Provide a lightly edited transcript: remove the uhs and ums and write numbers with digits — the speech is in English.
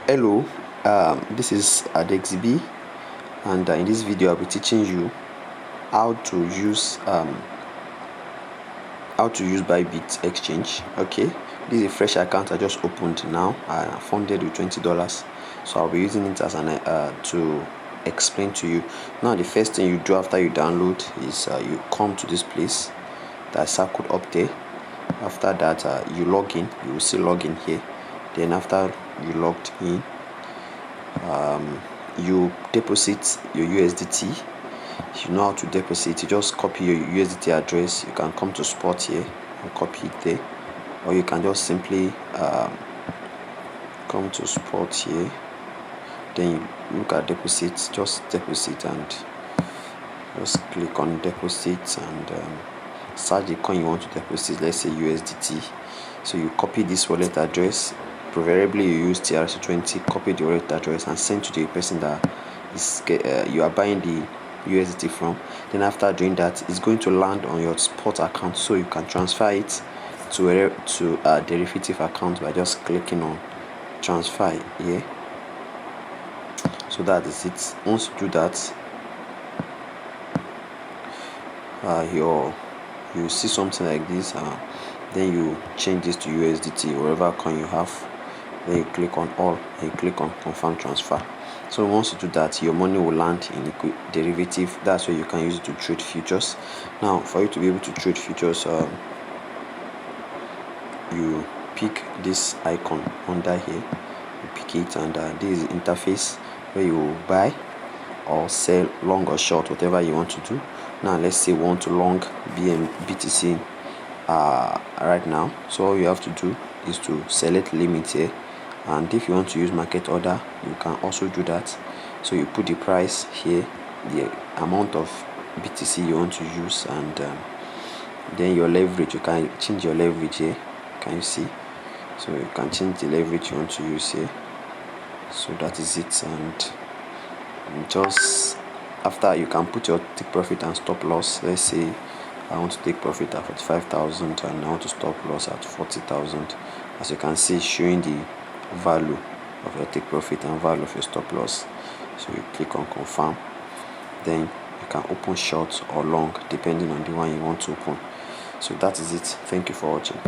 Hello, this is Adexb, and in this video I'll be teaching you how to use bybit exchange. Okay, this is a fresh account I just opened now. I funded with $20, so I'll be using it as an to explain to you. Now the first thing you do after you download is you come to this place that's circled up there. After that you log in. You will see login here. Then after you logged in, you deposit your USDT. If you know how to deposit, you just copy your USDT address. You can come to spot here and copy it there, or you can just simply come to spot here. Then you look at deposit, just deposit and just click on deposit and search the coin you want to deposit. Let's say USDT. So you copy this wallet address. Preferably you use TRC20. Copy the wallet address and send to the person that is you are buying the USDT from. Then after doing that, it's going to land on your spot account, so you can transfer it to a derivative account by just clicking on transfer here. So that is it. Once you do that, you see something like this. Then you change this to USDT, whatever coin you have. Then you click on all and you click on confirm transfer. So once you do that, your money will land in derivative. That's where you can use it to trade futures. Now for you to be able to trade futures, you pick this icon under here, you pick it, and this is the interface where you buy or sell, long or short, whatever you want to do. Now let's say we want to long BTC right now. So all you have to do is to select limit here, and if you want to use market order, you can also do that. So you put the price here, the amount of BTC you want to use, and then your leverage. You can change your leverage here. Can you see? So you can change the leverage you want to use here. So that is it. And just after, you can put your take profit and stop loss. Let's say I want to take profit at 45,000 and I want to stop loss at 40,000. As you can see, showing the value of your take profit and value of your stop loss. So you click on confirm. Then you can open short or long depending on the one you want to open. So that is it. Thank you for watching.